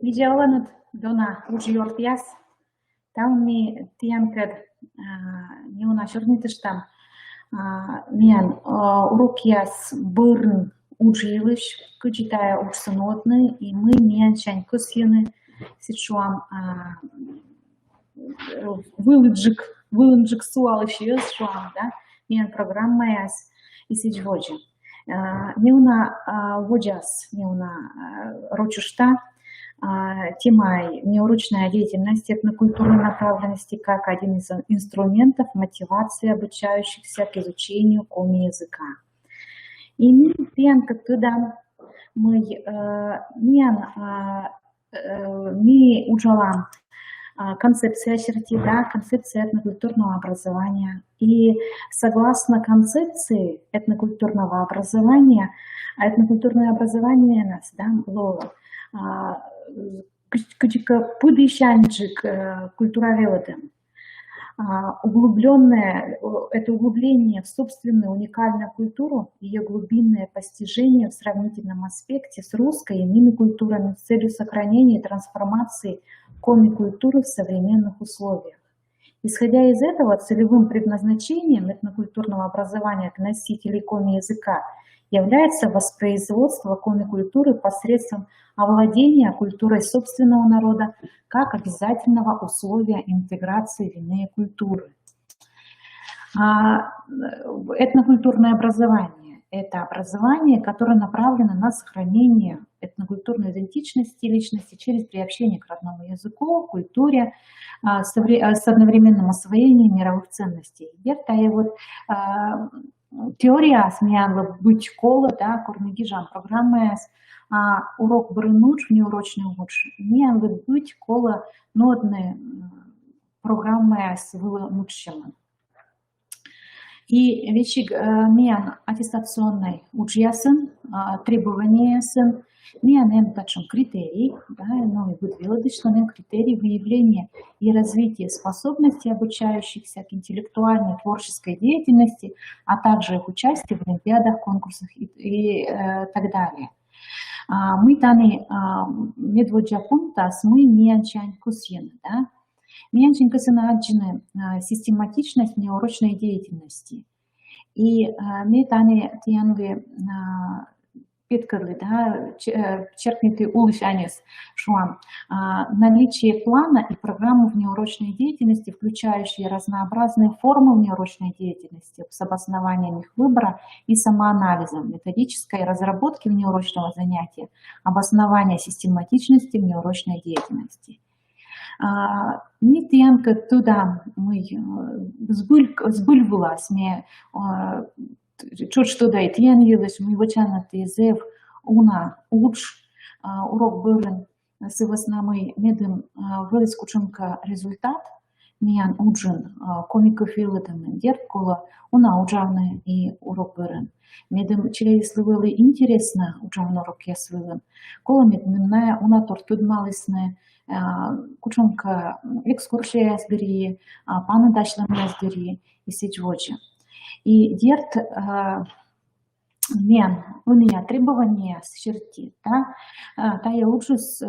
Videolanat dona ujiyortias, taumi tiankad niuna shornitishtam мен уроkias бырн ужилыш, кучитая ушсынотны, и мы мен чань кусьяны сичуам вылыджик суалышиёс шуам, да, мен программаяс и сичводжи. Неуна воджас, неуна рочушта, темой неурочная деятельность этнокультурной направленности как один из инструментов мотивации обучающихся к изучению коми языка. И ми туда мы учалам концепция да, концепция этнокультурного образования. И согласно концепции этнокультурное образование нас, да, было пудыщанчик культуроведом, это углубление в собственную уникальную культуру, ее глубинное постижение в сравнительном аспекте с русской и иными культурами с целью сохранения и трансформации коми-культуры в современных условиях. Исходя из этого, целевым предназначением этнокультурного образования для носителей коми-языка является воспроизводство коми-культуры посредством овладения культурой собственного народа как обязательного условия интеграции в иные культуры. Этнокультурное образование – это образование, которое направлено на сохранение этнокультурной идентичности личности через приобщение к родному языку, культуре, с одновременным освоением мировых ценностей. Теория смеяла быть школа, да, корнегижан программы, урок брынуч, неурочный уч, смеяла быть школа нодные программы с вылучшим. И вещи мен аттестационной учьясын, требования сын, мен тачем критерий, да, ну и выдвиладочный критерий выявления и развития способностей обучающихся к интеллектуальной творческой деятельности, а также их участие в олимпиадах, конкурсах и так далее. Мы таны медводжа пунктас мы менчань кусьен, да. Меньшенько сынаджины систематичность неурочной деятельности. И мы таны тянли петкали, да, черкнутый улышанец шуам. Наличие плана и программы внеурочной деятельности, включающие разнообразные формы внеурочной деятельности с обоснованием их выбора и самоанализом, методической разработки внеурочного занятия, обоснования систематичности внеурочной деятельности. Нитянка туда мы сбыльвалась, мне чуть что дает, я не видела, мы вычанат из уна уч урок был с основной медом вылескученка результат, миян уджин комиков вилотами деркола, уна уджавный и урок был. Медом через было интересно уджавный урок я свылым, кола медная уна тортуд малисная. Кучонка экскурсия сдери, пана дашла сдери и сечвочи. И дерт мен уния требования с черти, да, та я лучше с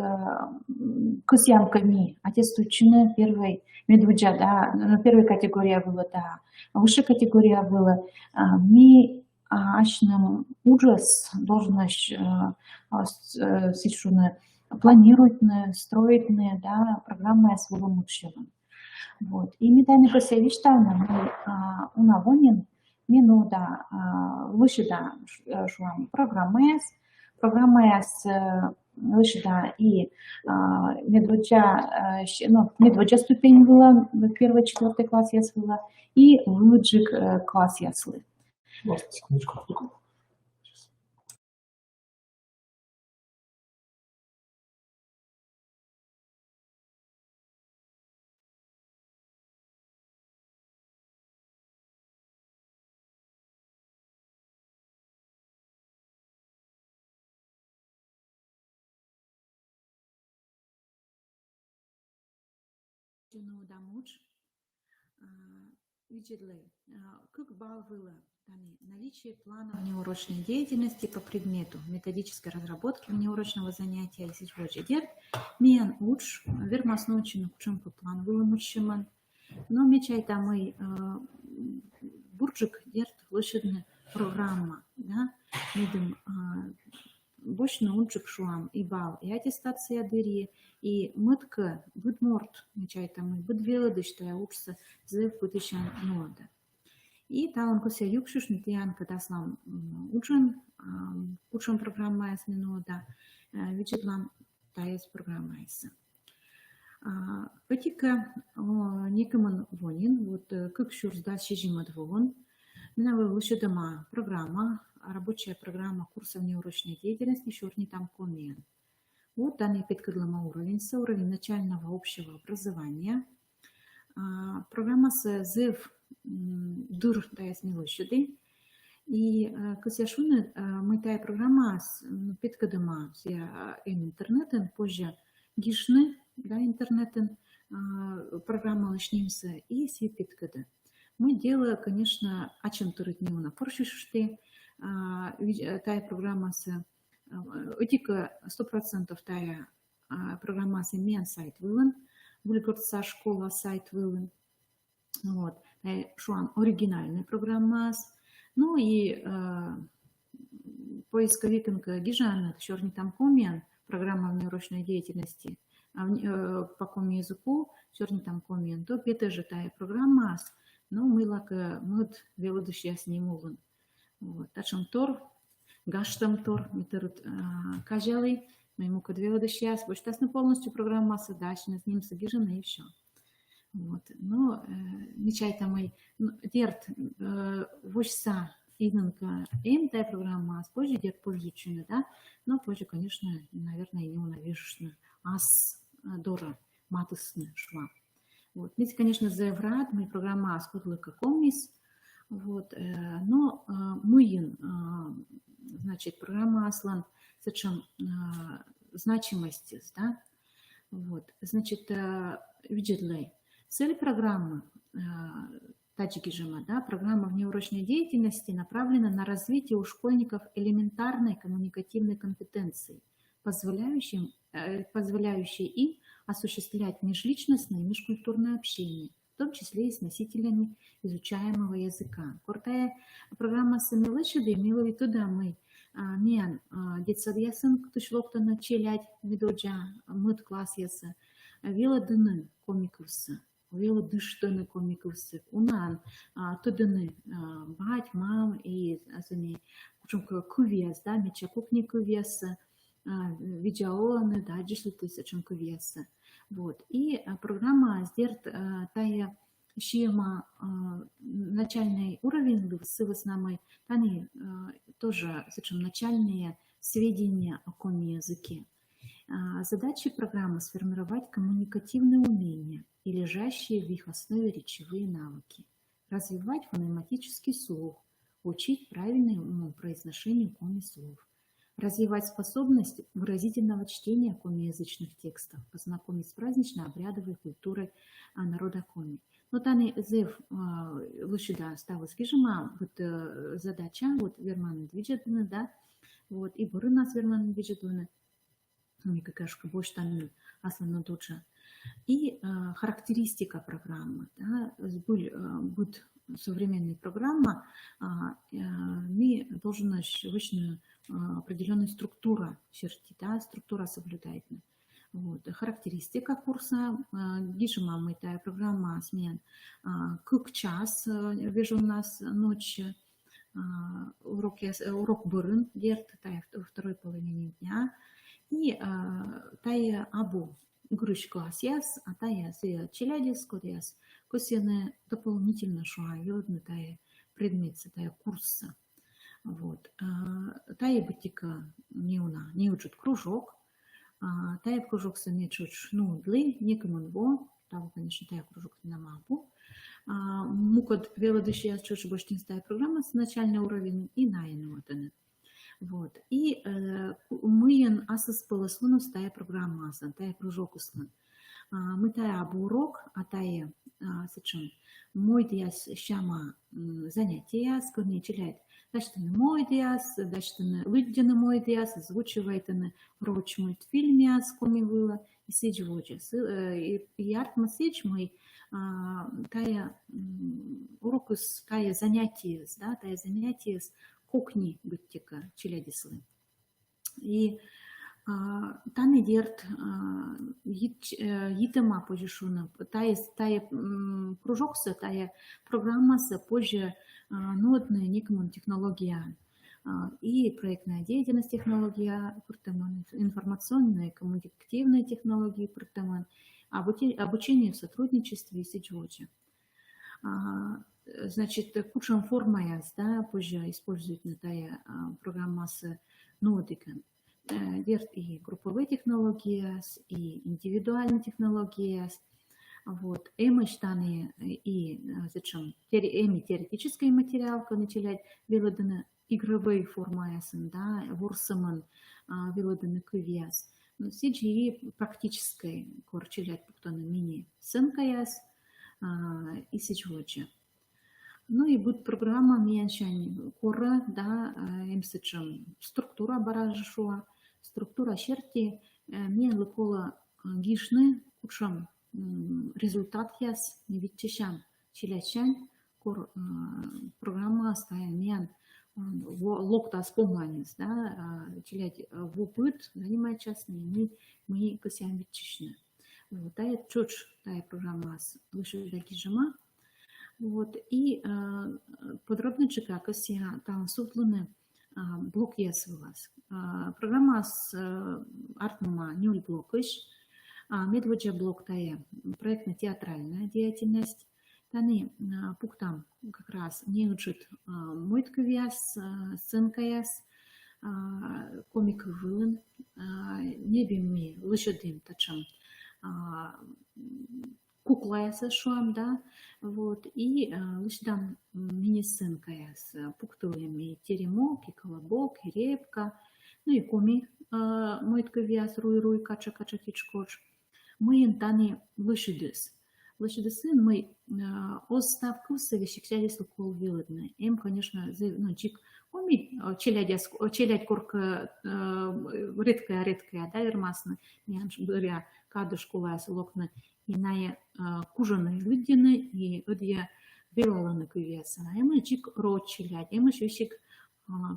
кусямками, аттестующими первой медведжа, да, первая категория была, да, высшая категория была, ми ашным ужас должность сечуны планируют, строить, да, программы своего мужчины. Вот. И мы тайны посевиштавна мы унавоним минута выше да шуам программы с выше да и медведжа ступень была первый четвертый класс я свела и выджик класс я свела. Секундочку. видели, как было наличие плана внеурочной деятельности по предмету, методической разработки внеурочного занятия и сетевой дерт, мен уч, вермас научен учим по план вылымучиман, но мечай там и бурджик дерт лошадная программа, да, медым бочно унчик шуам и бал, и аттестация дыри, и мытка, будморт, мечай там и будвелады, что я учится зэв путешан нода. И там он кося юкшиш нитян, когда сам учим программа из нода, виджетлам таес программа из. Петика никому вонин, вот как шурзда сижимат вон, меня выше дома программа, рабочая программа курса внеурочной деятельности, шурни там комен. Вот данный петкадлама уровень, уровень начального общего образования. Программа с ЗЭВ дур таес милощады. И косяшуны мы тая программа с петкадама все интернетен, позже гишны, да, интернетен, программа начнемся и все петкады. Мы делаем, конечно, о чем то рытневно поршишты, тая программа с этика 100% тая программа с мен сайт вылен, выльгорца школа сайт вылен, вот, шуан оригинальная программа, ну и поисковиканка гижана, черный там комен, программа внеурочной деятельности, по какому языку черный там комен, то это же тая программа, но мы лака мыд велодышья с ним улын. Вот, тачем тор, гаштам тор, митерут кажалый, мы ему код велодышья, больше полностью программа дальше с ним сагижена и все. Вот, но мечай там и дерт вошса идненка им тая программа, позже дерт позже, да, но позже, конечно, наверное, не унавижешься, ас дора матысны шва. Вот. Ведь, конечно, заеврат, мы программа скудла какомис, вот, но мы, значит, программа аслан зачем значимости, да, вот, значит, виджетлей. Цель программы Таджикижима, да, программа внеурочной деятельности направлена на развитие у школьников элементарной коммуникативной компетенции, позволяющей им осуществлять межличностное и межкультурное общение, в том числе и с носителями изучаемого языка. Кортая программа «Самилышиды» имела в виду, да, мы мен детсад ясын, кто шло-кто началять медоджа, мыт класс ясы, вела дыны комикусы, вела дыштыны комикусы, унан, тудыны бать, мам и азами, кувес, да, меча кухни кувеса, видеоны, да, джишлиты сачем кувеса. Вот. И программа сдерт тая шема начальный уровень с веснамой, тани тоже сачем начальные сведения о коме языке. Задачи программы сформировать коммуникативные умения и лежащие в их основе речевые навыки, развивать фонематический слух, учить правильному произношению коми слов, развивать способность выразительного чтения комиязычных текстов, познакомить с празднично-обрядовой культурой народа коми. Но таны зев лучше да стало скажема вот задача вот верман движется, да, вот и буры нас верман движется, ну какашка больше там основно точно. И характеристика программы, да, будет современная программа, мы должны вычленить определенную структуру черти, да, структура соблюдательная. Вот. Характеристика курса, гишема мы тая программа смен, как час, вижу у нас ночью, урок бырын, дерт, тая второй половине дня, и тая абу, груш класс яс, а тая с челядис, кодяс, косены дополнительно шуа, ведны тая предмет, тая курса. Вот. Тая бытика не учат кружок, тая кружок сами чуть нудлы, некому во, того, конечно, тая кружок на мапу. Мукот велодыши я чуть больше тая программа с начальный уровень и найнутаны. Вот. И мы асас полослуну стая программа, тая кружок услан. Мы тая бурок, а тая сычын. Мой диас шама занятия скорничает. Дальше мой диас, дальше выддены мой диас, озвучивает роч мультфильме с коми было и сидж воджес. И артма сидж мой тая урокус, тая занятия, да, тая занятия с кухни быттика челядислы. И тани дерт йитема позишуна, тая кружокса, тая программаса позже нодная некому технология и проектная деятельность технология, информационная и коммуникативная технологии, обучение в сотрудничестве и сиджвоче. Значит, кучам форма да, позже использует на тая программа с нодика. Дерт и групповые технологии, и индивидуальные технологии. Вот. Эмыштаны и зачем? Теоретический материал, когда начинает выводаны игровые формы, да, ворсаман выводаны квиас. Но CGI практической корчилять пуктаны мини сынкаяс и сичвочи. Ну и будет программа меньшань кора, да, эмсычем структура баражшуа, структура черти, мен лыкола гишны, кучам результат яс, не витчищам, чилячань, кор программа стая мен локта споманис, да, чилять в опыт, занимает час, мы косяем витчищны. Вот, тая чуч, тая программа с выше дагижама. Вот, и подробно как я там сутлуны блок ясвилас. Программа с артма нюль блокыш, медведжа блок тая проектно-театральная деятельность. Тани пуктам как раз не учит мойткавяс, сценкаяс, комик вылын, не бими лошадим тачам. Куклаяса шуам, да, вот, и лишь мини-сценка с пуктуями теремок, и колобок, и репка, ну и коми мойтка вяз, руй, кача кичкоч. Мы интани лошадис. Лошадисын мы оставку совещали с укол вилодны. Им, конечно, ну, чик, коми челядь корка редкая, да, вермасна, не говоря, каду школа с локна, и на кужаные людины, и одья белаланы кувеса. И мы чик рот челядь, и мы щущик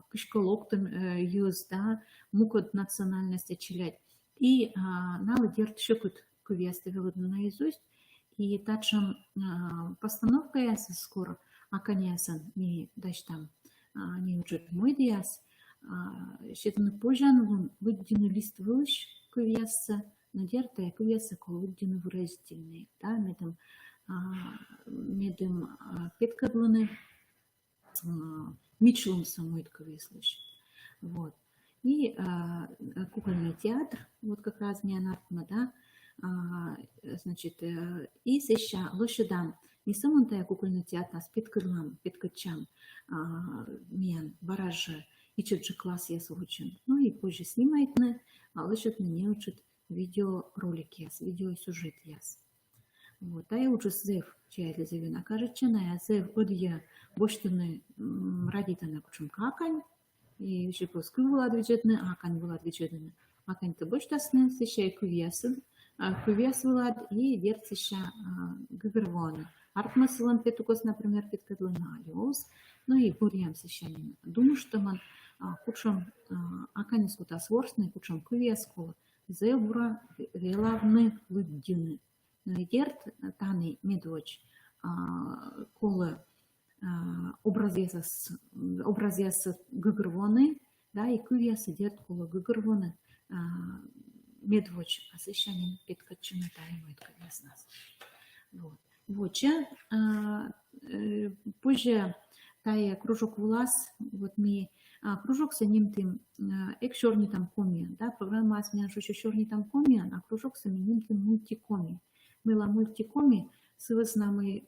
кышколоктом юз, да, мукот национальности челядь. И налы дерт щекут кувеса вилодны наизусть, и тачем постановка яса скоро, а конечно не дашь там не учит мой диас, щетны пожан выддину лист вылыш кувеса, но дерта кувеса колуддину выразительный, да, медом петкадланы мичлом самой кувеслыш, вот. И кукольный театр, вот как раз не анартма, да. Значит, и сеща лошадам не самон тая кукольный театр с питкачам мен бараже и чуть класс я случен. Ну и позже снимает на лошадь не учит видеоролики, видеосюжет яс. Вот, а я уже зев чай для зевина кажется, на зев одья боштаны радита на кучум какань и еще пуску была отвечетна, акань была отвечетна, акань-то боштасны сеща и кувьясын. Кувес вылад и дерцища гагервоны. Артмасылан петукос, например, петкадлыналиос, ну и бурьям сещанин. Думаю, что man кучам аканис кутас ворсны, кучам кувес кола, зебра велавны лыддины. Но и дерт таны медоч кола образец гагервоны, да, и кувес дерт кола гагервоны, медвоч, а сещанин петкачина таимает, конечно. Вот. Воча, позже тая кружок влас, вот мы кружок с ним тем экшорни там комия, да, программа сменян шо шорни там комия, а кружок с ним тем мультикоми. Мыла мультикоми, с нами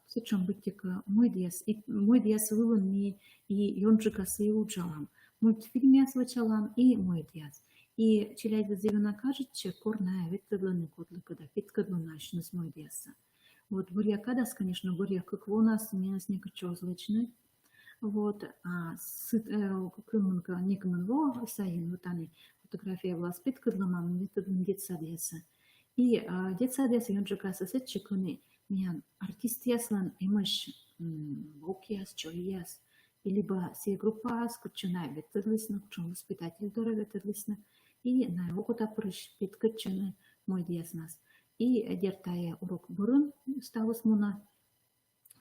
сечем бытика мой диас вылон ми и йончика с и учалам. Мультфильм я свачалам и мой диас. И челядь зевена кажет, че корная веткадланы котлыка да питкадланашны смой деса. Вот бурья кадас, конечно, бурья как у нас, у меня с некачо злачны. Вот, а кымынка некымын во сайын вот они фотография влас питкадлама веткадлан детсадеса. И детсадеса юнджикаса сетчикуны миян артист яслан имаш бокияс, чойяс. И либо все группа скучная ветерлисна, кучен воспитатель дора ветерлисна, и на его куда прыщ питкачены мой диас нас. И дертая урок бурун стало смуна,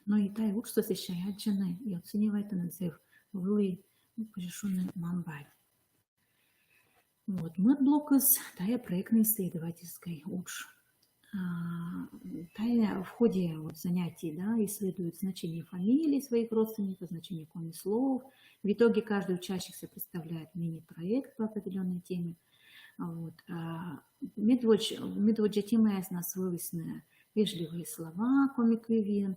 но и тай учится сещая чены, и оценивает назыв вы пожешуны мамбай. Вот, мэтблокус тая проектной исследовательской уч. Тая в ходе вот занятий исследует значение фамилий своих родственников, значение коми-слов. В итоге каждый учащийся представляет мини-проект по определенной теме. Вот. Медводжа тема из нас вывесны вежливые слова комик-вивен,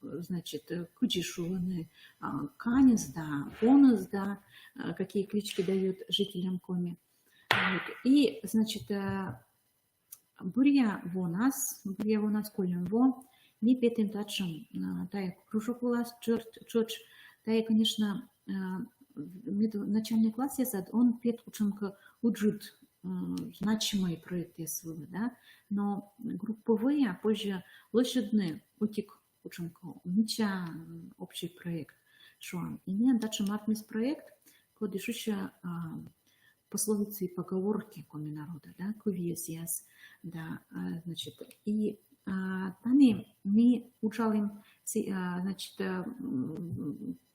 значит, куджишуны, канис, бонус, какие клички дают жителям коми. Вот. И, значит, бурья во нас колем во, не петим тачем, тай кружок у вас, чёрч, тай, конечно, начальный класс ясад, он пет ученка уджит значимые проекты свыли, да, но групповые, а позже лошадные утик ученка, нича общий проект, шо, и не дальше матмис проект, куда еще пословицы и поговорки коми народа, да, кувьезиас, да, значит, и тани мы учали, значит,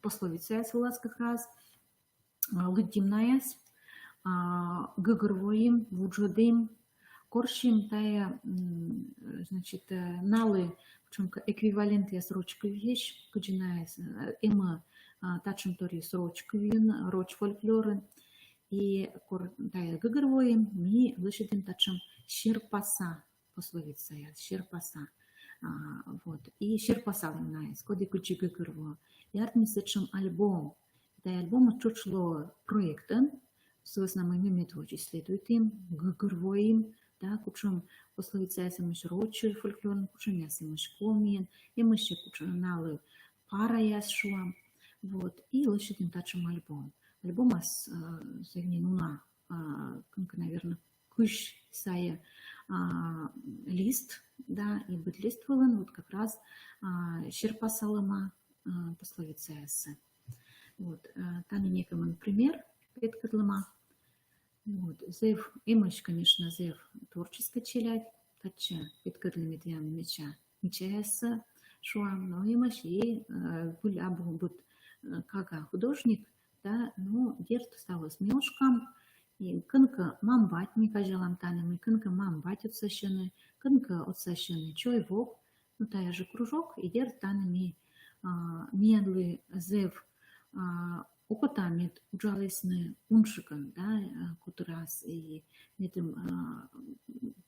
пословицы у вас как раз, лыдимнаяс, гыгрвоим, вуджодим, коршим, тая, значит, налы, в чем эквивалент я срочка вещь, куджинаяс, эма, тачем тори срочка вин, роч фольклоры, и тая гыгрвоим, ми лышидим тачем щерпаса, пословица я, щерпаса. Вот, и щерпаса лимнаяс, коди кучи гыгрво. И артмисечем альбом. Да, альбом чучло проектен, с основными методами исследует им, гыгрвоим, да, кучем пословица я самыш рочу фольклорн, кучем я самыш комиен, и мы еще кучем налы пара я шуам. Вот, и лышидим тачем альбом. Альбом загненула, наверное, кыш сая лист, да, и быть лист вылен, вот как раз щерпасалама пословица эссе. Вот, тани некому пример, предкадлама. Вот, зев, имаш, конечно, зев творческая челядь, тача, предкадлами дьям меча эссе, шуам, но имаш и гуль абу бут кага художник, да, ну, дерт стало смешком, и кынка мамбать, ми кажалам танем, и кынка мамбать отсощены, кынка отсощены, чой вок, ну, тая же кружок, и дерт танеми медлы зев опытамит уджалесны уншикан, да, кутурас, и этом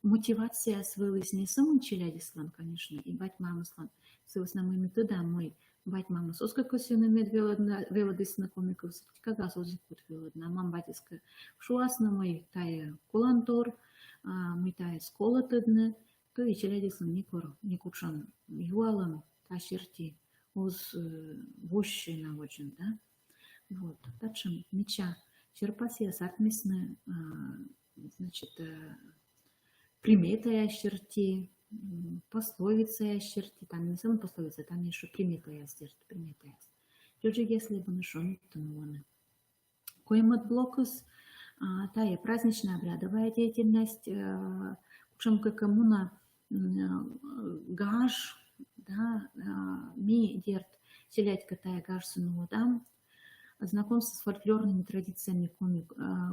мотивация свылась не самым челядислан, конечно, и бать мамыслан, с основными методами мой, бать мама соска косина велодис на комиков, кага созикут велодна, мам батиска шуасна мой тая кулантор, мой тая сколотедне, то и челядислан не кучан юалам тащерти уз вощи наводжен, да. Вот, тачем меча черпасия сартмисны, значит, примета я черти, пословица я черти, там не само пословица, там еще примета я черти, примета я. Люди, если бы нашел, то нованы. Коимот блокус, тая праздничная обрядовая деятельность, чем как коммуна гаш, да, ми дерт селять катая гаш сыну дам. Знакомство с фольклорными традициями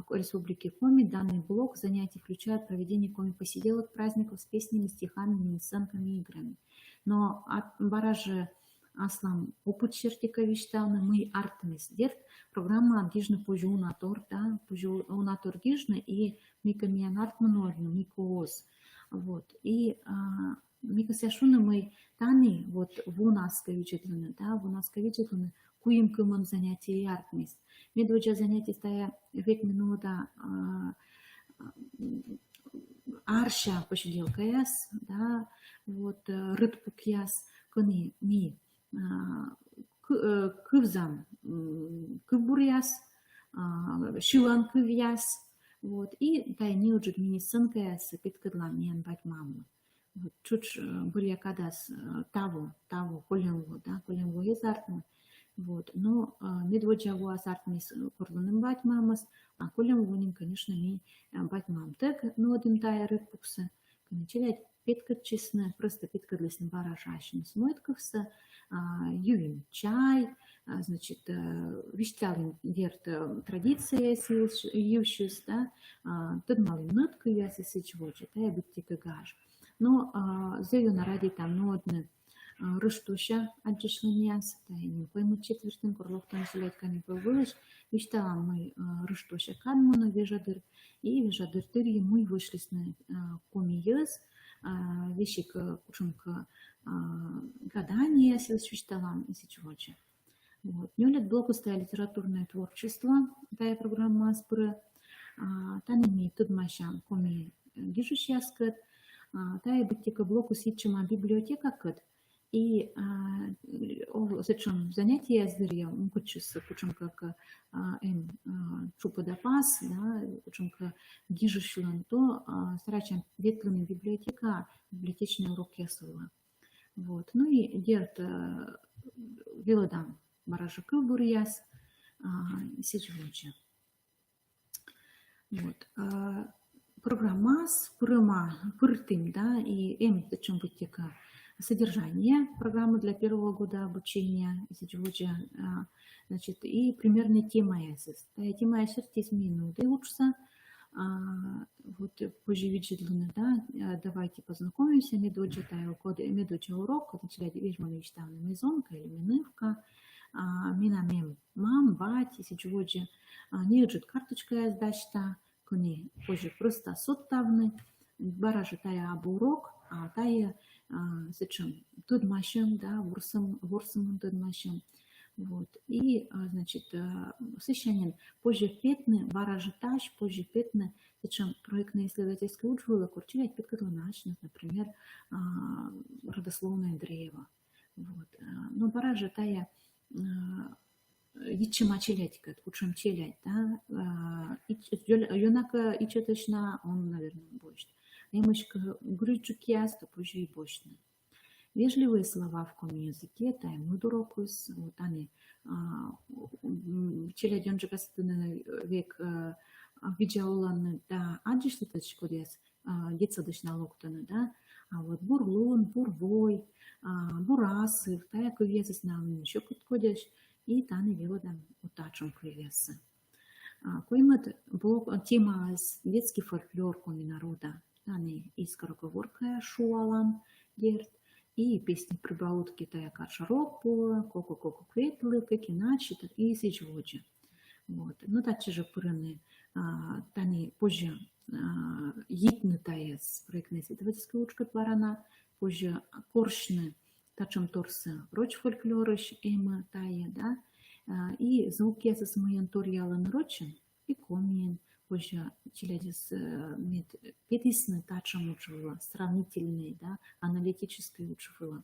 Республики Коми. Данный блок занятий включает проведение коми-посиделок, праздников с песнями, стихами, мини-сценками и играми. Но от баража аслам опыт чертикович тавны мы артмис дерт программа гижна пожу унатор, да, пожу унатор гижна и микамиан артманорна, микооз. Вот. И микасяшуна мы тани вот в унасковичетланы, да, в унасковичетланы куим кымын занятий артмис. Медводжа занятий стая век минута арша посиделка яс, да, вот рыбпук яс, кони ми кывзам кывбур яс, шилан кыв яс, вот, и тайни уджит минисынка яс, питкыдлам мен бать мамы. Вот, чуть буря кадас того, коленво, да, коленво из артмы. Вот, но медводжа во азартмис курланым бать мамас, а коленво ним, конечно, ми бать мам. Так, ну, один тая рыбпукса, конечилять питкат честно, просто питкат лесн барашашин смойткавса, ювин чай, значит, вишталин дерт традиция юшюс, да, тот малый нытка яси сычводжа, тая биттика гаж. Но зею на ради там, ну, одна рыштуща отжишлениас, тая не пойму четвертым курлохтан селядками повылыш, вишталам мы рыштуща кадмона вежадыр, и вежадыр тырьи мы вышли с комиёс, вещик кучумка гадания силчвишталам и сичводжа. Вот. Нюлет блокустая литературное творчество, тая программа аспры, тан имеет тут мащам коми гижущаскат, тая биттика блоку ситчима библиотека кат, и зачем занятия зря, кучум как чупа да пас, да, кучум как гижущулан, то старачам ветлыми библиотека, библиотечный урок ясыла. Вот. Ну и дерт виладам баражакы бурьяс, сичвоча. Вот. Программа с пыртым, да, и зачем биттика содержание программы для первого года обучения, значит, и примерно тема эсэс. Тема эсэс 10 минут и учится. Вот позже виджетлыны, да, давайте познакомимся, медоджа таю коды, медоджа урок, начали вижу мечтаны мезонка или минывка, мина мем мам, бать, если чуводжа, не уджит карточка сдачта, кони позже просто соттавны, баража тая об урок, а тая зачем тут машин, да, ворсом тут машин. Вот. И, значит, сыщанин позже петны, баражитаж, позже петны, зачем проектные исследовательские учвы, курчилять петкатланачных, например, родословное древо. Вот. Но баражитая ичима челять, кучем челять, да, юнака ичеточна, он, наверное, больше. Немножко грючук ясно, позже и больше. Вежливые слова в коми языке, тай мудурокус, вот они, челяден же кастыны век виджауланы, да, аджишли тачкодес, детсадыш налогтаны, да, а вот бурлун, бурвой, бурасы, тая кувезес налын еще подходишь, и таны велодам утачом кувесы. Коймат тема детский фольклор коми народа, таны из короговорка шуалам дерт, и песни прибаутки тая кашарок по коко-коко кветлы, как иначе, и сичводжа. Вот. Ну, так же пыраны, тани позже йитны тая с проектной исследовательской учкой пларана, позже коршны, тачем торсы роч фольклорыш, эма тая, да, и звуки с моим торьялан рочен, и комин, позже челядис петисны тачем учила, сравнительный, да, аналитический учила.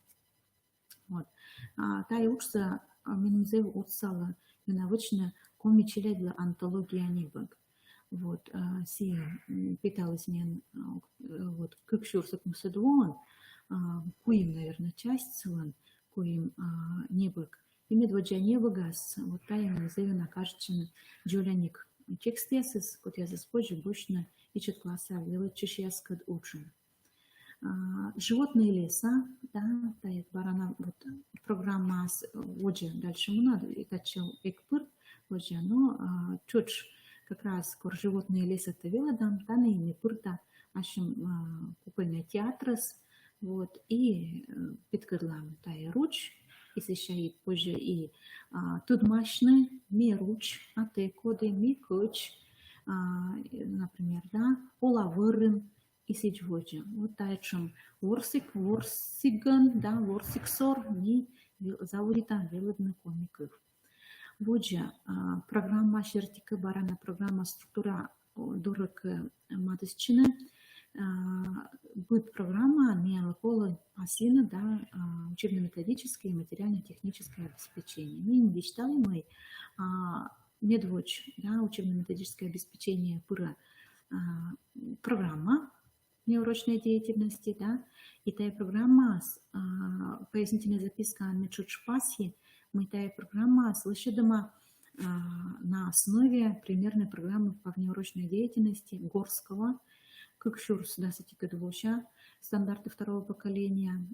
Вот. Тая учится, минузев отсала, миновочно коми челядила антология небог. Вот. Си питалась мен, вот, как шурсак мусадуон, куим, наверное, часть целан, куим небог. И медводжа небогас, вот тая минузев накажечена джоляник. Текстесис, вот я заспозже больше ищет класса, делать чешьяскад учим. Животные леса, да, тает барана, вот программа с воджи дальше ему надо, это чел экпырт, воджи, но чуть как раз кор животные леса то велодам, та на ими пырта, ашим купольный театрас, вот, и питкадлам тая руч, и сещает позже и тут мощны, ми руч, а те коды, ми коч, например, да, олавырын, и сичводжа. Вот тайчем ворсиган, да, ворсиксор, ми зауритан велодны комиков. Вуджа программа шертика барана программа структура дурак матысчина будет программа миалкола пасина да учебно-методическое и материально-техническое обеспечение. Мы не читали мы медвоч да учебно-методическое обеспечение пыра программа неурочной деятельности, да, и та программа с пояснительной запиской Мечучпаси, мы та программа слышидома на основе примерной программы по внеурочной деятельности Горского, Кыкшурс, да, Сатикадвоща, стандарты второго поколения,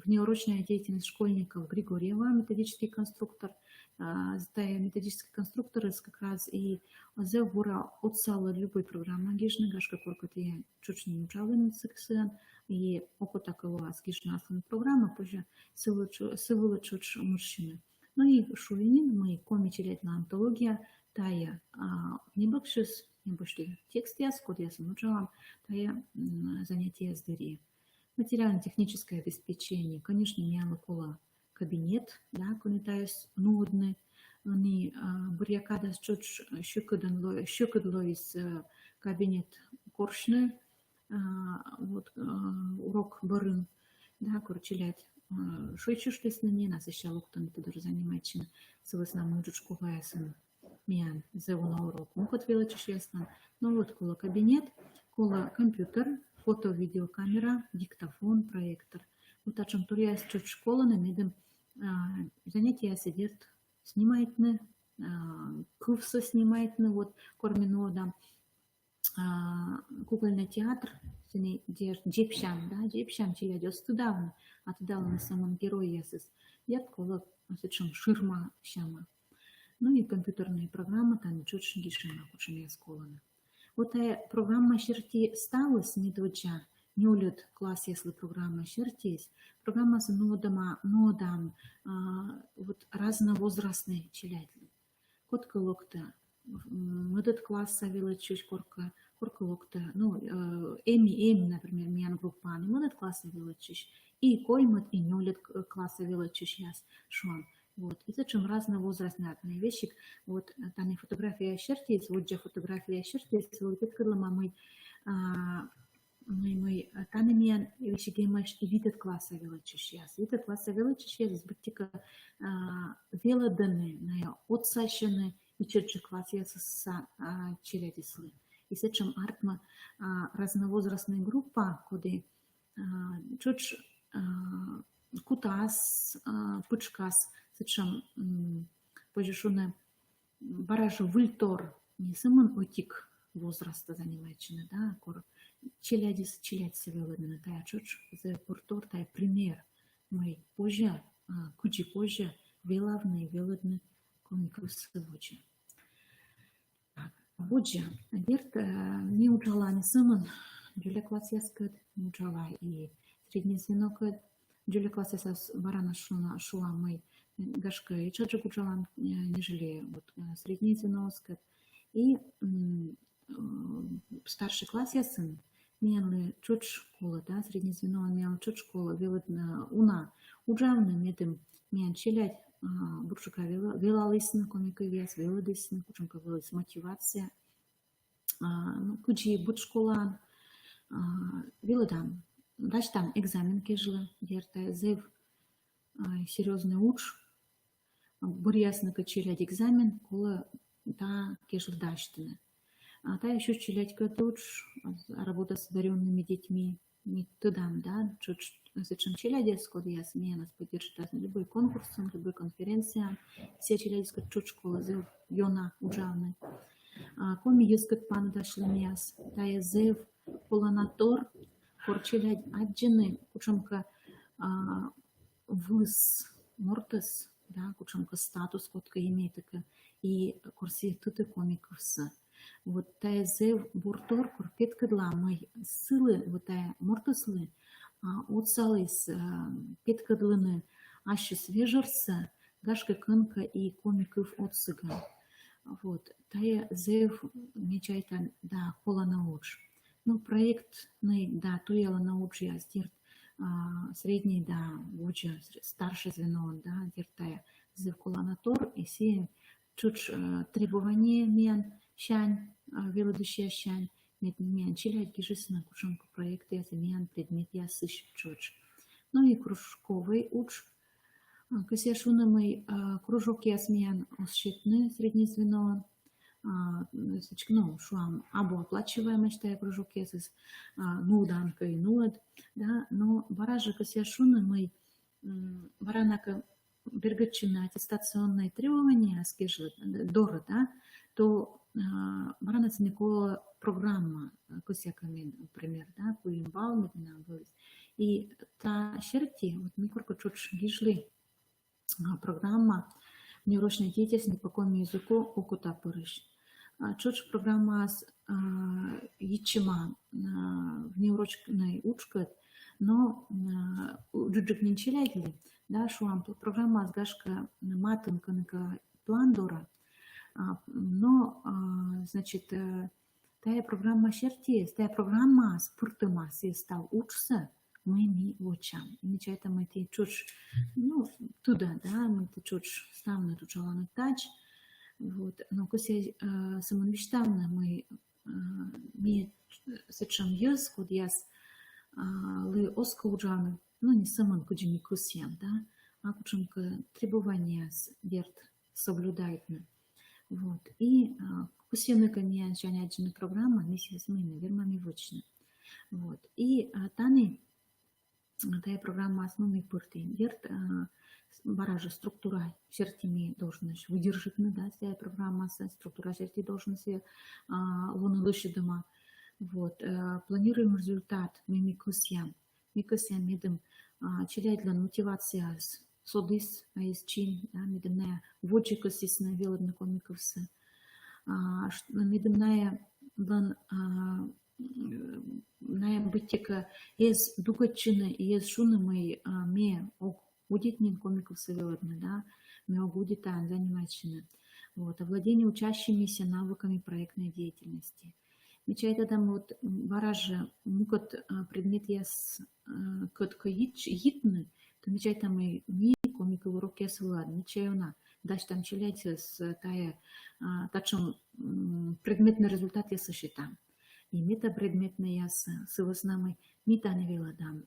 внеурочная деятельность школьников Григорьева, методический конструктор, методический конструктор как раз и зевура отсала любой программы гишны, гашка коркоты чучни учален сексен, и опыта кого гишна программа, позже сывыла чуч мужчины. Ну и шулинин, мы комичелетна антология, тая небокшис, небольшой текст я скот я санучала, тая занятия с двери. Материально-техническое обеспечение, конечно, не алкола кабинет, да, конетаясь нудны, они бурьякада чуч щукадло из кабинет коршны, вот урок барын, да, корчилять. Шойчуштес на не нас еще луктан ты даже занимается с веснам учучку гаясын миан зевуна урок. Мы хотели честно, но вот кола кабинет, кола компьютер, фото-видеокамера, диктофон, проектор. Вот о чем турия с чуть школа на медем занятия сидит, снимает на кувса снимает на вот кормино да кукольный театр, джипшам, да, джипшам челядёс туда, а туда на самом герое ясыс, яткола, зачем ширма шама. Ну и компьютерные программы там чуть гишина, куча сколана. Вот программа шерти сталась не доча, не улет класс, если программа шертись, программа с нодам, вот разновозрастные челядли. Котка локта. Этот класс савила чуть корка локта, ну, эми, например, миян группа, не этот класс савила чуть, и коймат, и нолет класс савила чуть яс шон. Вот, и зачем разновозрастные вещи, вот, там и фотография шертись, вот же фотография шертись, вот это когда мы там имеем вещи геймаш и видят класса величащияс. Видят класса величащияс, бытика велоданы, отсащены, и черчи класса с челядислы. И с этим артма разновозрастная группа, куда чуть кутас, пучкас, с этим пожешуне баражу вильтор, не самон отик возраста занимается, да, кор челядис велоданы, тая чуть за портор, тая пример, мой позже, кучи позже, велавный велодны, комикус сегодня. Бодже, верт не учала не самон, джуля класс яскет, не учала и средний звенок, джуля класс ясас барана шуа мой гашка и чаджик учала, нежели вот средний звенок, и старший класс ясын, менли чуть школа, да, средний звено, мен чуть школа, велодна уна, уджавны медем, мен челядь, бурчука велалысны, комика вес, велодысны, кучунка велась мотивация, кучи буд школан, велодам, дальше там экзамен кежла, верта, зев, серьезный уч, бурьясны качелядь экзамен, кола та кежла даштыны. А та еще челядь катуч, работа с одаренными детьми, не туда, да, чуть зачем челядь, сколько я смею нас поддержать, любой конкурс, любой конференция, все челядь, как чуть школа, зев, йона, уджавны. Коми ескат пан дашли мяс, та я зев, поланатор, кор челядь, аджины, кучамка выс, мортес, да, кучамка статус, котка имеет, и курси туты комиковса. Вот тая зев буртор курпетка для мой силы вот тая мортослы отсалы с петка длины ащи свежерса гашка кынка и комиков отсыга. Вот тая зев мечай там да кола науч. Ну проект да туела науч я сдерт средний да уча старшее звено да дертая зевкуланатор, и все чуть требования мен щань, велодущая щань, мен чилять гижесна кучонку проекты, я мен предмет я сыщу чуть. Ну и кружковый уч. Косяшунамый кружок я смен осчетны среднее звено. Ну, шуам або оплачиваемый, считая кружок я с нуданка и нуд, да, но баража косяшунамый баранака бергачина аттестационные требования, скажет, дора, да, то баранаца никола программа косяками, например, да, по имбалу, и та щерти, вот мы корко чуть гижли программа неурочной деятельности по какому языку окута порыш. Чуть программа с ячима в неурочной учкат, но джуджик не челягли, да, шуам программа с гашка матынка на план дора, но, значит, тая программа щерти, тая программа с пуртыма стал учиться, мы не учам. И мечтаем мы те чуть, ну, туда, да, мы те чуть ставны тут желанный тач, вот, но косе самонвиштавно мы сечем ёс, код яс лы оскауджаны, ну, не самон куджими кусьям, да, а кучемка требования верт соблюдает, вот, и кусьяны камьян чанячная программа, миссия с моими вермами вочны, вот, и таны тая программа основной пырты верт баража структура чертими должность выдержать, да, тая программа структура черти должность луны лучше дома, вот, планируем результат мы микусьям медом челять для мотивация содис из чин, да, медомная вочекосис на велодна комиковса, медомная блан наем бытика из дугачины и из шуны мои ме удитнин комиков совелодны, да, ме огудитан занимательно. Вот, овладение учащимися навыками проектной деятельности. Мечайта там вот баража мукот предмет яс котко йитны, то мечайта мы ми комиков урок яс влад, мечайона. Дальше там челяйте с тая, тачем предметный результат я сосчитам. И метапредметная яса, с вознамой мета не велодам,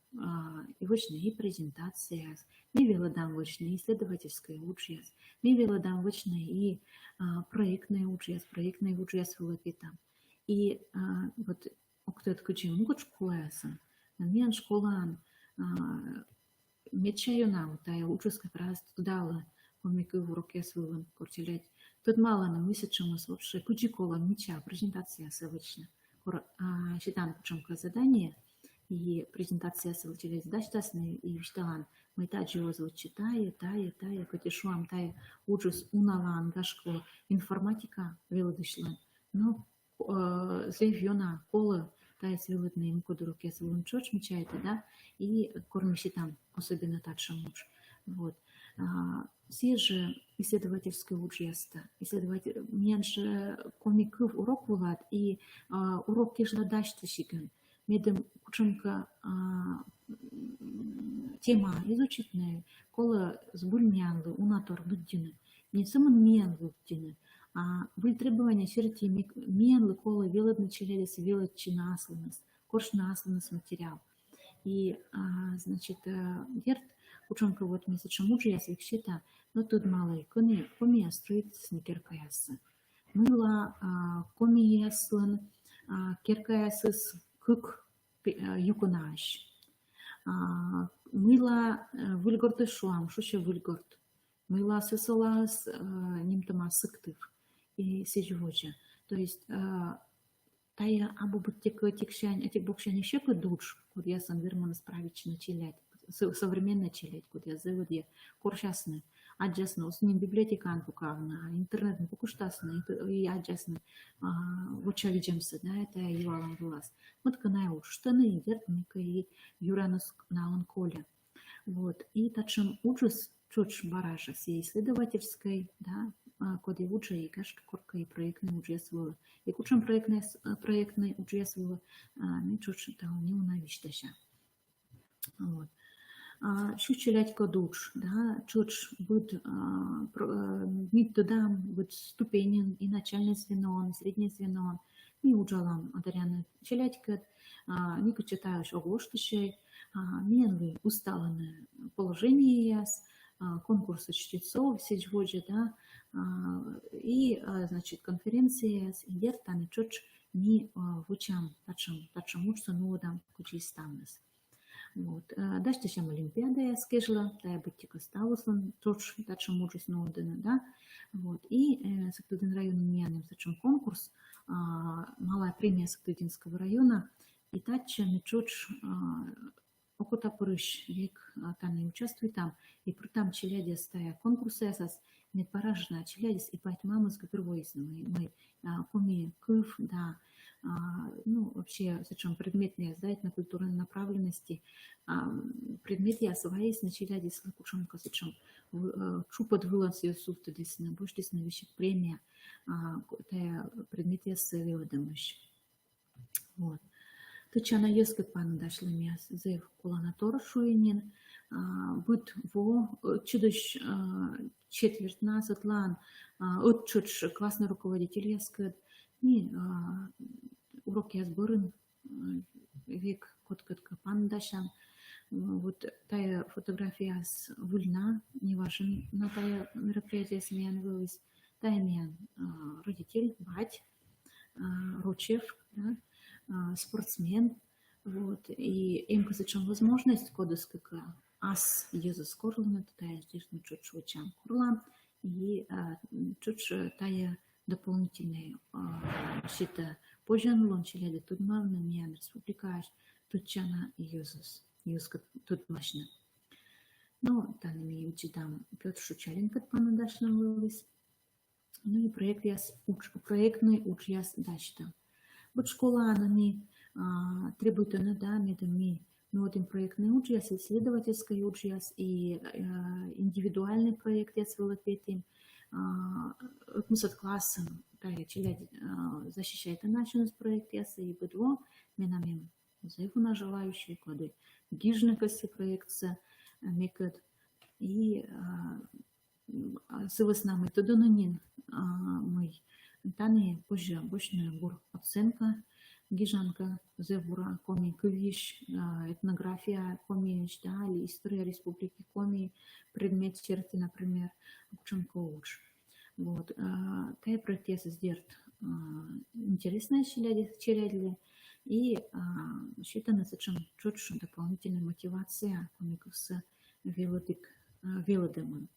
и вочная и презентация, не велодам вочная исследовательская учья, не велодам вочная и проектная учья, проектная учья с велопитом. И вот кто это кучи мукот школа яса, мен школа мечаю вот тая учусь как раз туда комики в руке с велом куртилять. Тут мало нам высечем вообще кучи кола меча, презентация совочная. Считаем почему задание и презентация сводилась дачтасной и вшталан мы также его звучит тая котишуам тая ужас уналан гашко информатика велодышлан но заявлена кола тая свелодная ему кодуруке свелон чоч мечается, да, и кормишь там особенно так шамуч, вот. Все же исследовательское учество, исследователь меньше комиков урок влад и урок кежла дачты щиген. Медем кучемка тема изучительная, кола сбульнянлы, унатор дуддины, не самон менлы дуддины, а были требования черти менлы кола велод началялись велод чинасланность, коршнасланность материал. И, значит, верт ученка вот месячем уже я свекщита, но тут малый коми строится не керкаясы. Мыла коми яслан керкаясыс кык юкунаш. Мыла выльгорты шуам, шуще выльгорт. Мыла сысалас нимтама сыктыв и сежевоча. То есть тая або бутека текшань, этих бокшань еще подуч, куда я сам верман справить началять, современно челять, куда я заводи коршасны, аджасны, с ним библиотека анпукавна, интернет покуштасны, и аджасны, вот видимся, да, это Ивалан Влас. Вот канай уж штаны идет, и Юранус на онколе. Вот, и тачем ужас чуть баража всей исследовательской, да, коды уча и кашка корка и проектные участвовала. И кучам проектные участвовала, мы чуть там не унавиштаща. Вот. Шу челядько дуч, да, чуч будет мид туда будет ступенен и начальное звено, и среднее звено, и уджалам адаряны челядько, нико читаешь оглоштышей, менлы усталаны положение яс, конкурсы чтецов сечводжи, да, и, значит, конференции с идертами чуч не вучам, тачам учится нодам кучистаннес. Вот. Дальше там Олимпиада я скежила, да, я быть тика ставуслан, тоже дальше мужусь нодена, да. Вот. И Сактудин район меняем зачем конкурс, малая премия Сактудинского района, и тача мечоч окота порыш век там не участвует там, и при там челяди стая конкурсы ясас, не поражена челядис и пать мамы с гатурвоисны, мы коми кыв, да, ну, вообще, зачем предметные сдать на культурной направленности, предмет я своись на челядис лакушенка, зачем чупат вылаз ее суфта десна, больше десна вещи премия, предмет я сывила домощь. Вот. Тычана ескы пан дашлыми зев кулана торшуинин, быт во чудощ четверть назад лан, отчуч классный руководитель ескы, и уроки я сборын век кот-котка пан дашан. Вот тая фотография с вульна, не важен, но тая мероприятие смен вылез, тая мен родитель, бать, Ручев, да, спортсмен, вот, и им зачем возможность кодес как ас Иисус Корлан, это тая здесь мы чуть чучам Корлан, и чуть тая дополнительная щита пожен лончили тут мавна миян республикаш тут чана Иисус тут мощно. Но там ми учитам Петр Шучалин как панадашна вылез. Ну и проектный учьяс дачта. Вот школа, она не требует иногда, мы вот проектный учьяс, исследовательский учьяс и индивидуальный проект я свелопетим. Мы с классом, защищает начальность проект яса и бедво, менамим зайфуна желающие, коды гижникоси проекция, мекет и сывыснамы тодонанин мой таны позже обычная бур оценка гижанка зевура коми кывиш этнография коми читали история республики коми предмет черти например учим коуч вот тая проект сделать интересная челядли и считано зачем чуть дополнительная мотивация комиков с велодемон.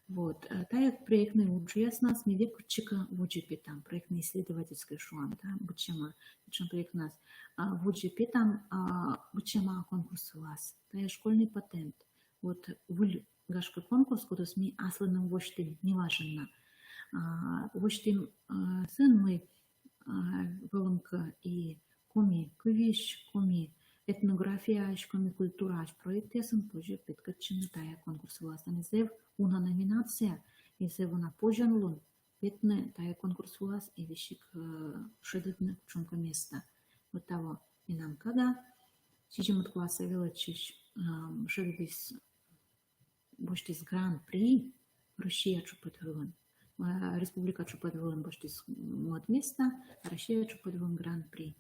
Вот, тая проектный учьяс нас не векучика в UGP там, проектный исследовательский шуан, да, бучема, причем проект у нас в UGP там бучема конкурс у вас, тая школьный патент, вот, вуль гашка конкурс, куда СМИ асланом воштим, не важно, воштим сын мы выломка и коми кывиш, коми етнография, коми культура, проект ясен позже підкачена тая конкурс власне зев una номинация и зев на позже лун ветне тая конкурс влас и вещик шедетне чумка места вот того и нам когда сейчас от класса величиш шедетис боштис гран-при Россия чупатвилен Республика чупатвилен боштис мод места Россия чупатвилен гран-при.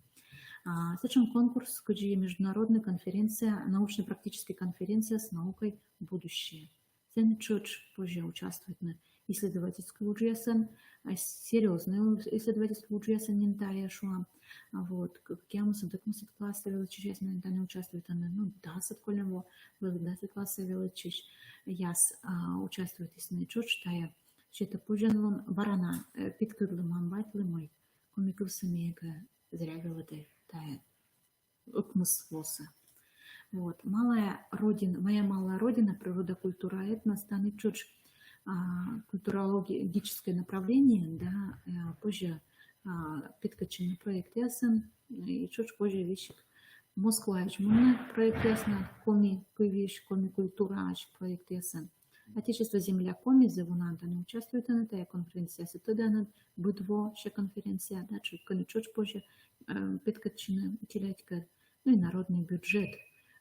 Зачем конкурс, где международная конференция, научно-практическая конференция с наукой будущее. Цен чуть позже участвует на исследовательской участии, серьезной исследовательской участии не тая шла. Вот, как я мыслю, так мысль класса величись, на не участвует она, ну, 10 колево, 10 класса величись, яс участвует, если не чуть, тая, что это позже он барана, питкырлы мамбайтлы мой, комиков самега, зря велоды. Тая окмыслоса. Вот. Моя малая родина, природа, культура, этнос, станет чуть культурологическое направление, да, позже подкачанный проект ясен, и чуть позже вещи Москва, проект ясен, коми кывиш, коми культура, проект ясен. Отечество земля коми зевунанта не участвует на этой конференции, а тогда на бытво ще конференция, да, чуть позже подкачанная телятика, ну и народный бюджет.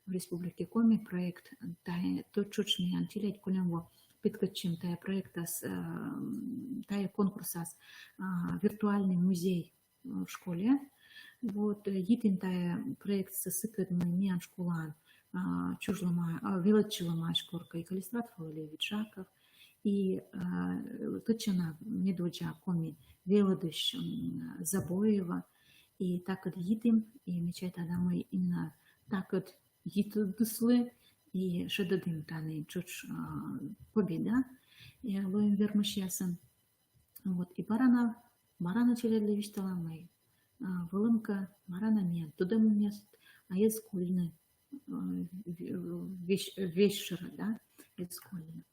в республике Коми проект то чуч меня телеть колемво підкачим тая проекта с тая конкурса с виртуальный музей в школе. Вот един тая проект с сыкет мы не школан чужлама величилама шкорка и калистрат Фалалевич Жаков и точно медводжа Коми велодыш Забоева и так от едим и мечать тогда мы именно так от едыслы и шедадым таны чуч победа и лоем вермышьясан вот и барана челядлевич таламай вылымка барана нет туда мест а есть скульны вечера да есть скульны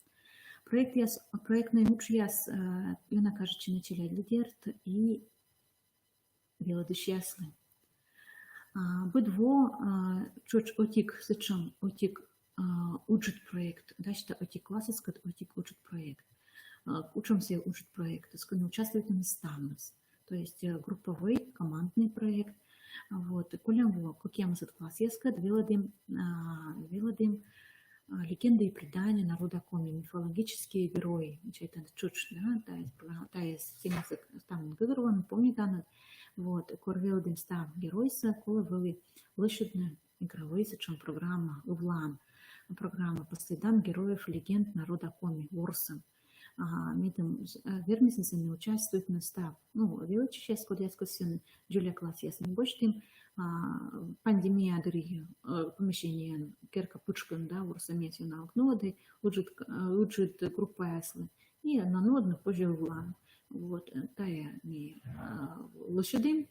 проектный учьяс юна кажется на челядлидерт и велодыш яслы Быдво чуч отик сычам отик учит проект, да, что отик классический отик учит проект. Учимся учить проект, участвует в наставниц, то есть групповой командный проект. Вот, колемво, какие мы классический, велодим легенды и предания народа Коми, мифологические герои, это чуч, да, та есть тема там говорила, помните, да, вот, корвелдим став геройса, коли вели лишедне игровые сечем программа Увлан, программа по следам героев легенд народа Коми, Ворсом. Митым вермисницами участвует на став. Ну, величи сейчас, когда я сказал, Джулия класс ясный больше, пандемия дыры помещения керка пучкан, да, Ворсометью на окно, да, учит группа яслы. И на нодных позже Увлан. Вот, тая не лошадим,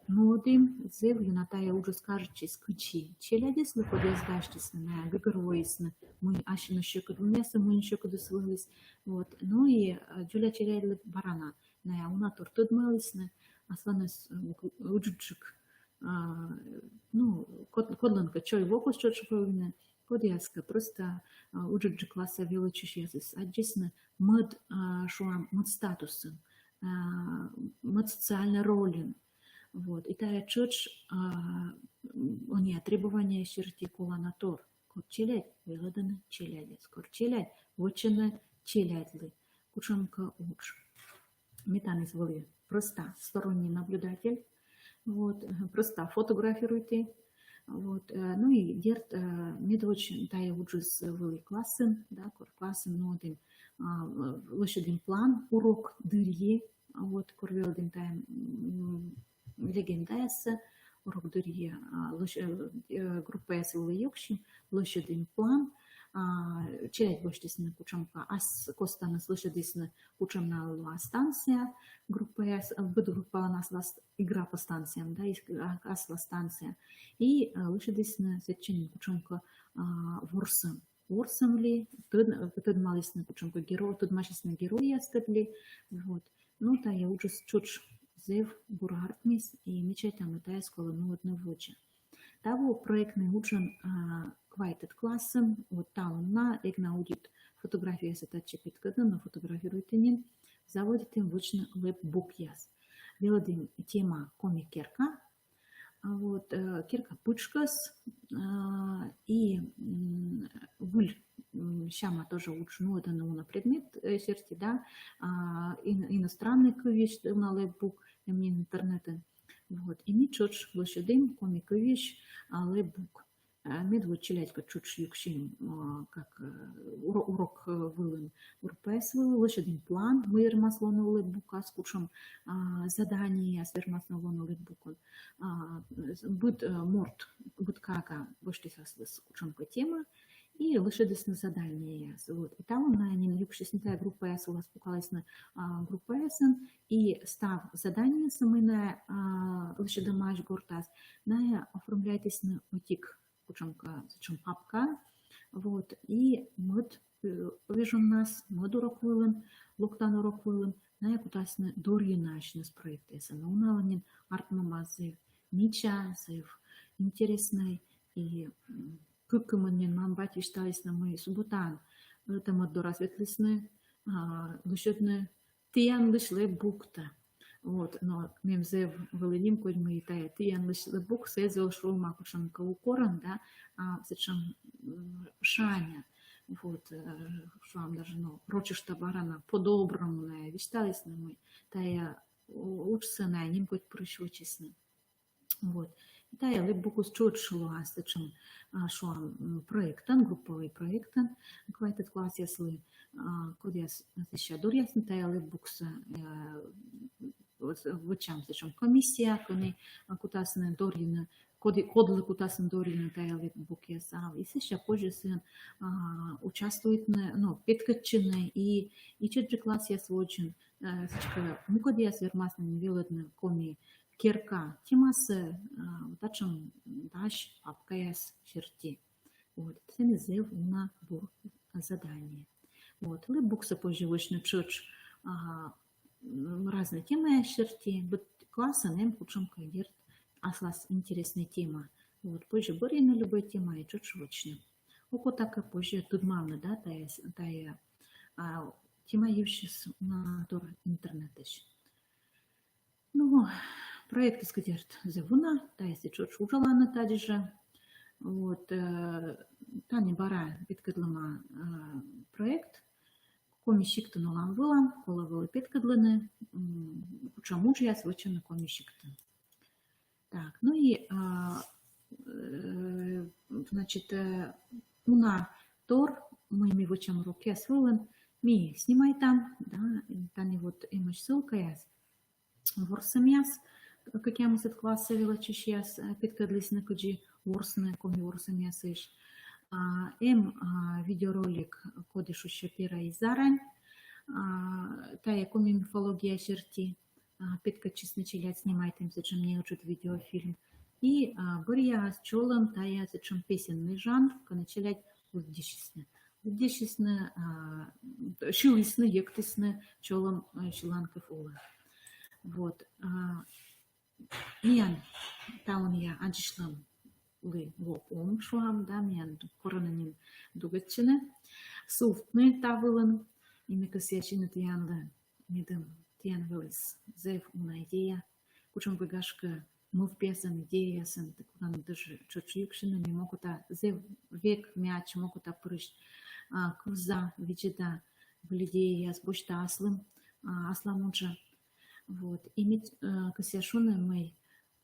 нодим, зевлю на тая уже скажет через ключи. Челядис выходят сдашься на гагероисны, мы аши на щеку место, мы еще куда свылись. Вот, ну и Джуля челядли барана, на унатор тут мылисны, асланес уджучик, ну, кодланка чой вокус чочу повинна. Подяска просто уджуджи класса величищезис, а действительно мод шуам мод статусом, мод социальной ролью. Вот. И тая чуч, они требования черти куланатор. Кот челядь, велоданы челяди. Скор челядь, вочина челядли. Кучамка уч. Метан изволи. Просто сторонний наблюдатель. Вот. Просто фотографируйте. Вот, ну и дерт медоч тая уджис вели классен, да, классен нодим лошадин план урок дырье, вот корвелдин тая легендайса урок дырье группа яс вели юкшин лошадин план челядь баштисна кучамка ас костана лошадисна кучамна станция группа яс группа нас игра по станциям, да, асла станция и лошадисна сечен кучамка ворсом ли тут малисна кучамка герой тут машисна героя степли вот ну та я уже чуч зев бургартмис и мечетам тая школа ну одновоче того проектный учен квайтет классом, вот там на игна аудит фотография с атачепит, когда на фотографирует инин, заводит им вочно лэп-бук яс. Велодим тема коми-керка, вот керка пучкас и вуль щама тоже учну это на предмет серти, да, иностранный вещь на лэп-бук, мне интернета. Вот, и ми чоч лошадим коми-вещь лэп-бук. Медвод челядька чуть юкшин, как урок вылын урпес лошадин план, мы маслоны лэбука с кучем задания, с вермаслоны лэбукон. Будет морт, будет кака, башти с кучем по тема, и лошадись на задание. Вот. И там на ним юкшисная группа S у вас показалась на группа S, и став задание самый на лошадомаш гортас, на оформляйтесь на утик. Зачем папка, вот, и мод вижен нас, мод урок вылен, локтан урок вылен, на якутасны дорьи начнес проекты, на уналанин артмамазы, мича, зайв, интересный, и кыкыманин мамбать виштались на мои субботан, это мод доразветлисны, лошадны, тиян лышле букта. Вот, но мемзе велелим коль мы тая тиян лиш бук сезел шрума кушан каукоран, да, зачем шаня. Вот, шуам даже, ну, рочишь табарана по-доброму, на вистались на мой, тая учится на ним хоть прыщучисны. Вот. Тая либукус чуть шло, зачем шуам проектан, групповый проектан, квайтет класс если кодяс еще дурясн, тая либукса вычам, зачем комиссия, кони кутасны дорина, кодлы кутасны дорина, тая либукес, а и сейчас позже сын участвует, ну, петкачины и четвертый класс я сводчен, мы кодяс вермасны невелодны коми Кирка, тимасы, тачем даш апкаяс черти. Вот, это мизев на бур задание. Вот, лыбукса позже вышли чуч разные темы черти, бут класса нем кучем кайдерт, аслас интересная тема. Вот, позже бори на любой тема и чуч вычнем. Око так и позже тут мало, да, тая тема евшис на тур интернете. Ну, проект искадерт зевуна, та если чуть ужалана тадижа. Вот, тани бара питкадлама проект, комищик-то нулам вылам, кола вылы питкадланы, кучамуж я свычен на комищик-то. Так, ну и, значит, уна тор, мы ми вычам руке свылан, ми снимай там, да, тани вот имаш ссылка яс. Ворсамяс, как я мусит класса вела чешьяс, питкадлись на куджи ворсны, коми ворсамяс иш. Видеоролик кодишу шапира и зарань, тая коми мифология черти, питкачис началять снимать им, зачем мне учат видеофильм. И бурья с чолом, тая зачем песенный жанр, началять уддишисны. Уддишисны, шилисны, ектисны, чолом шиланков ула. Вот. Миян таун я анчишлам лы лопом шуам, да, миян коронанин дугатчины. Суфтны тавылын, имекас ячины тиянлы, медым тиян вылыз, зев уна идея. Кучом гагашка мыв песан идеясын, так кудан даже чуть юкшины, не могут зев век мяч, могут прыщ, куза, виджида, в идея с бочта аслым, асламуджа. Вот. Иметь косяшуны мой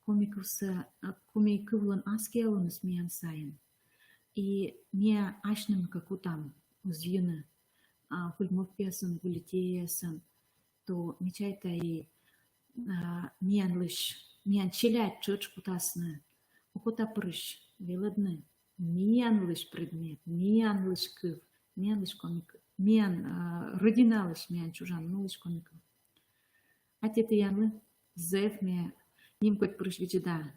комикувлан аскелун смеян сайн. И не ашным как у там узьюны, кульмов песан, вылетеясан, то мечай-то и миян лишь, миян челять чочку тасны, укота прыщ, велодны, миян лишь предмет, миян лишь кыв, миян лишь комик, миян родина лишь миян чужан, ну лишь комиков. А те янлы, зев мне, ним хоть пришвидеда,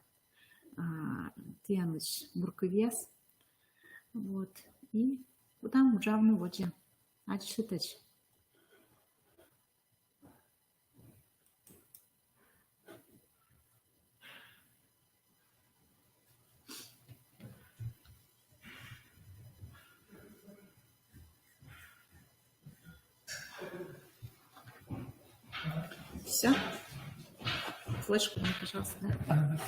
тяныч бурковес, вот, и там ужавну воде, а читать. Все. Флешку мне, пожалуйста, да?